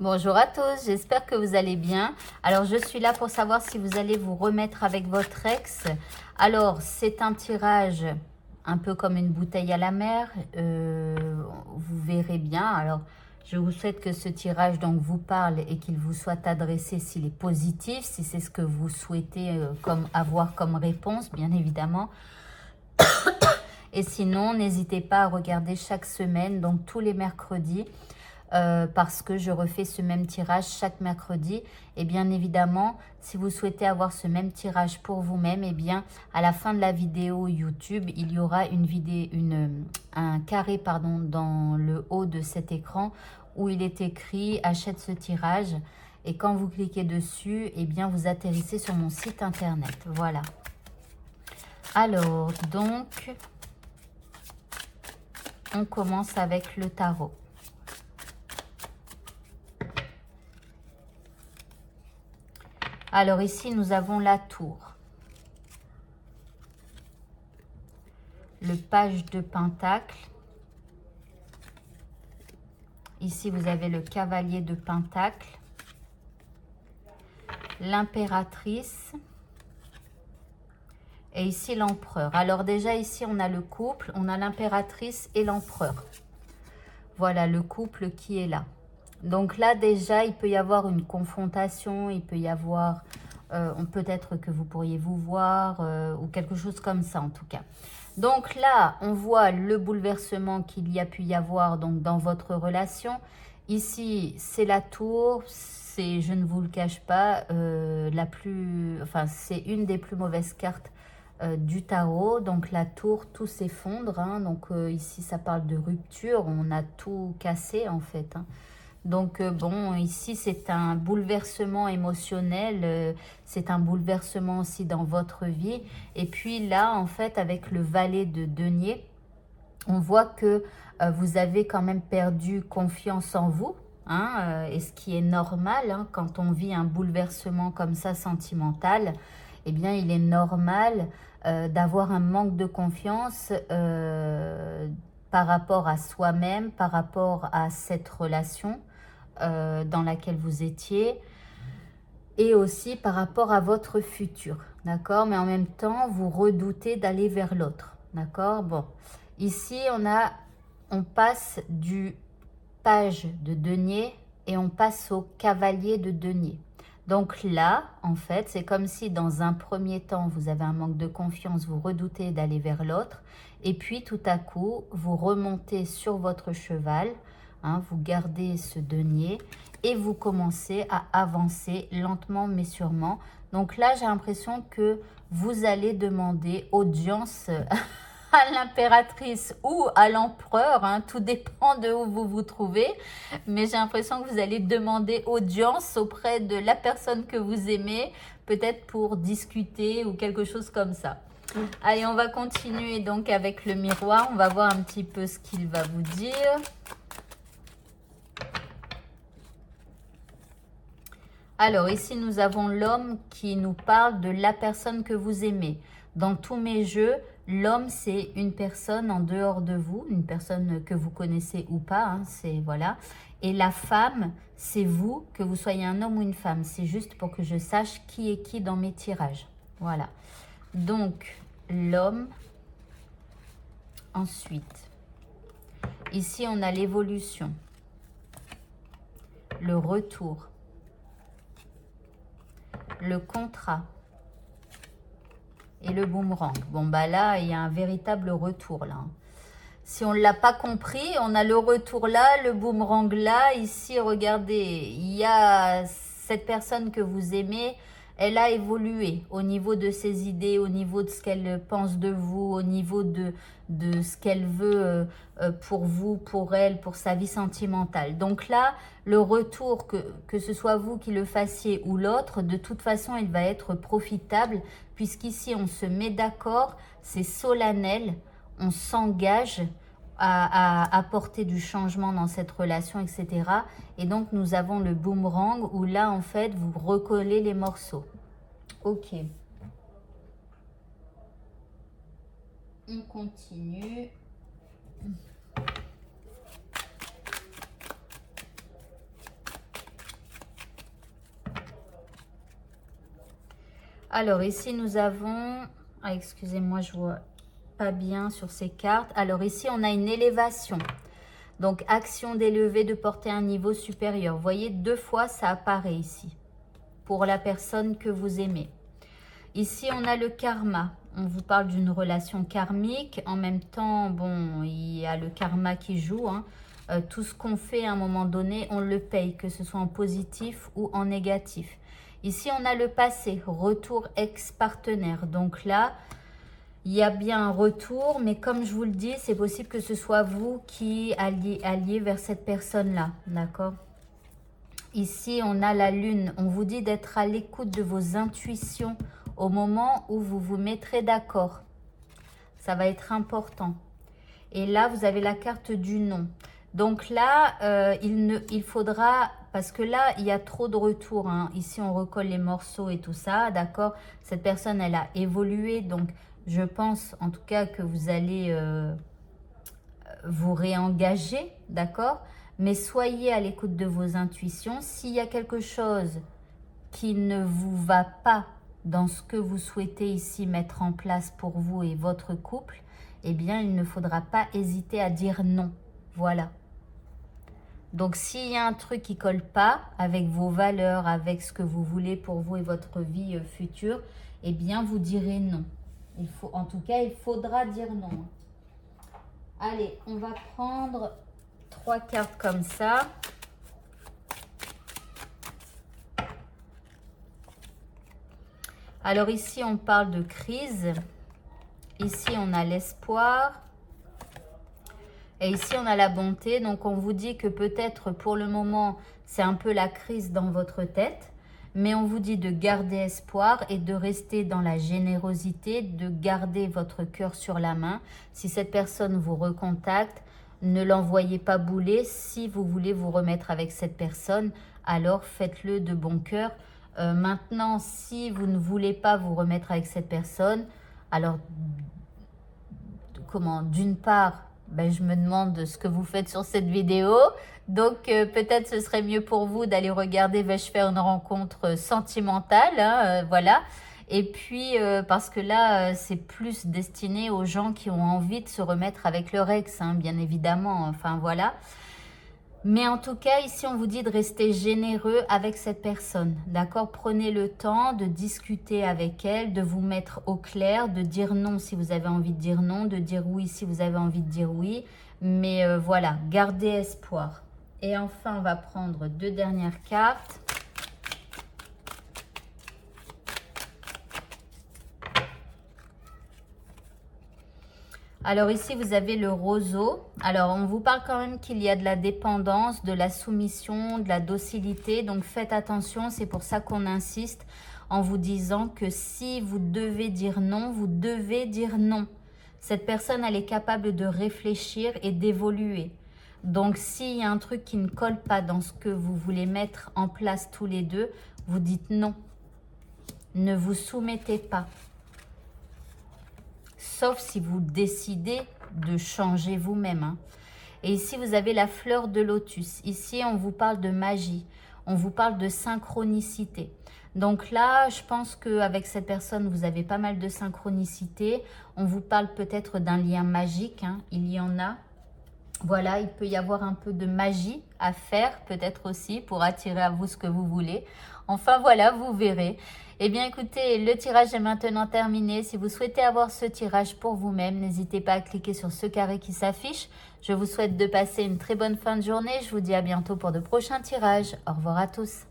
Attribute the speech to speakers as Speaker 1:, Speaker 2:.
Speaker 1: Bonjour à tous, j'espère que vous allez bien. Alors, je suis là pour savoir si vous allez vous remettre avec votre ex. Alors, c'est un tirage un peu comme une bouteille à la mer. Vous verrez bien. Alors, je vous souhaite que ce tirage donc vous parle et qu'il vous soit adressé s'il est positif, si c'est ce que vous souhaitez avoir comme réponse, bien évidemment. Et sinon, n'hésitez pas à regarder chaque semaine, donc tous les mercredis, parce que je refais ce même tirage chaque mercredi. Et bien évidemment, si vous souhaitez avoir ce même tirage pour vous-même, et bien à la fin de la vidéo YouTube, il y aura un carré dans le haut de cet écran où il est écrit « Achète ce tirage ». Et quand vous cliquez dessus, et bien vous atterrissez sur mon site internet. Voilà. Alors, donc, on commence avec le tarot. Alors ici, nous avons la tour. Le page de pentacle. Ici, vous avez le cavalier de pentacle. L'impératrice. Et ici, l'empereur. Alors déjà, ici, on a le couple. On a l'impératrice et l'empereur. Voilà le couple qui est là. Donc là, déjà, il peut y avoir une confrontation. Il peut y avoir... peut-être que vous pourriez vous voir ou quelque chose comme ça, en tout cas. Donc là, on voit le bouleversement qu'il y a pu y avoir donc, dans votre relation. Ici, c'est la tour. C'est, je ne vous le cache pas, c'est une des plus mauvaises cartes du tarot. Donc la tour, tout s'effondre. Hein. Donc ici, ça parle de rupture. On a tout cassé en fait. Hein. Donc bon, ici, c'est un bouleversement émotionnel. C'est un bouleversement aussi dans votre vie. Et puis là, en fait, avec le valet de denier, on voit que vous avez quand même perdu confiance en vous. Hein, et ce qui est normal, hein, quand on vit un bouleversement comme ça sentimental, eh bien, il est normal d'avoir un manque de confiance par rapport à soi-même, par rapport à cette relation dans laquelle vous étiez, et aussi par rapport à votre futur, d'accord? Mais en même temps, vous redoutez d'aller vers l'autre, d'accord? Bon, ici, on passe du page de denier et on passe au cavalier de denier. Donc là, en fait, c'est comme si dans un premier temps, vous avez un manque de confiance, vous redoutez d'aller vers l'autre. Et puis, tout à coup, vous remontez sur votre cheval, hein, vous gardez ce denier et vous commencez à avancer lentement mais sûrement. Donc là, j'ai l'impression que vous allez demander audience à l'impératrice ou à l'empereur, hein, tout dépend de où vous vous trouvez, mais j'ai l'impression que vous allez demander audience auprès de la personne que vous aimez, peut-être pour discuter ou quelque chose comme ça. Allez, on va continuer donc avec le miroir, on va voir un petit peu ce qu'il va vous dire. Alors ici, nous avons l'homme qui nous parle de la personne que vous aimez. Dans tous mes jeux, l'homme, c'est une personne en dehors de vous, une personne que vous connaissez ou pas, hein, c'est voilà. Et la femme, c'est vous, que vous soyez un homme ou une femme. C'est juste pour que je sache qui est qui dans mes tirages. Voilà. Donc, l'homme. Ensuite, ici, on a l'évolution, le retour, le contrat et le boomerang. Bon, bah là, il y a un véritable retour, là. Si on ne l'a pas compris, on a le retour là, le boomerang là. Ici, regardez, il y a cette personne que vous aimez, elle a évolué au niveau de ses idées, au niveau de ce qu'elle pense de vous, au niveau de ce qu'elle veut pour vous, pour elle, pour sa vie sentimentale. Donc là, le retour, que ce soit vous qui le fassiez ou l'autre, de toute façon, il va être profitable, puisqu'ici, on se met d'accord, c'est solennel, on s'engage à apporter du changement dans cette relation, etc. Et donc, nous avons le boomerang où là, en fait, vous recollez les morceaux. Ok. On continue. Alors ici, nous avons... Ah, excusez-moi, je vois pas bien sur ces cartes. Alors ici, on a une élévation. Donc, action d'élever, de porter un niveau supérieur. Vous voyez, 2 fois, ça apparaît ici. Pour la personne que vous aimez. Ici, on a le karma. On vous parle d'une relation karmique. En même temps, bon, il y a le karma qui joue. Hein. Tout ce qu'on fait à un moment donné, on le paye, que ce soit en positif ou en négatif. Ici, on a le passé, retour ex-partenaire. Donc là, il y a bien un retour, mais comme je vous le dis, c'est possible que ce soit vous qui alliez vers cette personne-là, d'accord? Ici, on a la lune. On vous dit d'être à l'écoute de vos intuitions au moment où vous vous mettrez d'accord. Ça va être important. Et là, vous avez la carte du non. Donc là, il faudra... Parce que là, il y a trop de retours. Hein. Ici, on recolle les morceaux et tout ça, d'accord? Cette personne, elle a évolué. Donc, je pense en tout cas que vous allez vous réengager, d'accord? Mais soyez à l'écoute de vos intuitions. S'il y a quelque chose qui ne vous va pas dans ce que vous souhaitez ici mettre en place pour vous et votre couple, eh bien, il ne faudra pas hésiter à dire non. Voilà. Donc, s'il y a un truc qui ne colle pas avec vos valeurs, avec ce que vous voulez pour vous et votre vie future, eh bien, vous direz non. En tout cas, il faudra dire non. Allez, on va prendre 3 cartes comme ça. Alors ici, on parle de crise. Ici, on a l'espoir. Et ici, on a la bonté. Donc, on vous dit que peut-être pour le moment, c'est un peu la crise dans votre tête. Mais on vous dit de garder espoir et de rester dans la générosité, de garder votre cœur sur la main. Si cette personne vous recontacte, ne l'envoyez pas bouler. Si vous voulez vous remettre avec cette personne, alors faites-le de bon cœur. Maintenant, si vous ne voulez pas vous remettre avec cette personne, alors, d'une part, je me demande ce que vous faites sur cette vidéo. Donc, peut-être ce serait mieux pour vous d'aller regarder vais-je faire une rencontre sentimentale, hein, voilà. Et puis, parce que là, c'est plus destiné aux gens qui ont envie de se remettre avec leur ex, hein, bien évidemment. Enfin, voilà. Mais en tout cas, ici, on vous dit de rester généreux avec cette personne, d'accord? Prenez le temps de discuter avec elle, de vous mettre au clair, de dire non si vous avez envie de dire non, de dire oui si vous avez envie de dire oui. Mais voilà, gardez espoir. Et enfin, on va prendre 2 dernières cartes. Alors ici, vous avez le roseau. Alors, on vous parle quand même qu'il y a de la dépendance, de la soumission, de la docilité. Donc, faites attention. C'est pour ça qu'on insiste en vous disant que si vous devez dire non, vous devez dire non. Cette personne, elle est capable de réfléchir et d'évoluer. Donc, s'il y a un truc qui ne colle pas dans ce que vous voulez mettre en place tous les deux, vous dites non. Ne vous soumettez pas. Sauf si vous décidez de changer vous-même. Hein. Et ici, vous avez la fleur de lotus. Ici, on vous parle de magie. On vous parle de synchronicité. Donc là, je pense qu'avec cette personne, vous avez pas mal de synchronicité. On vous parle peut-être d'un lien magique. Hein. Il y en a. Voilà, il peut y avoir un peu de magie à faire, peut-être aussi, pour attirer à vous ce que vous voulez. Enfin, voilà, vous verrez. Eh bien, écoutez, le tirage est maintenant terminé. Si vous souhaitez avoir ce tirage pour vous-même, n'hésitez pas à cliquer sur ce carré qui s'affiche. Je vous souhaite de passer une très bonne fin de journée. Je vous dis à bientôt pour de prochains tirages. Au revoir à tous.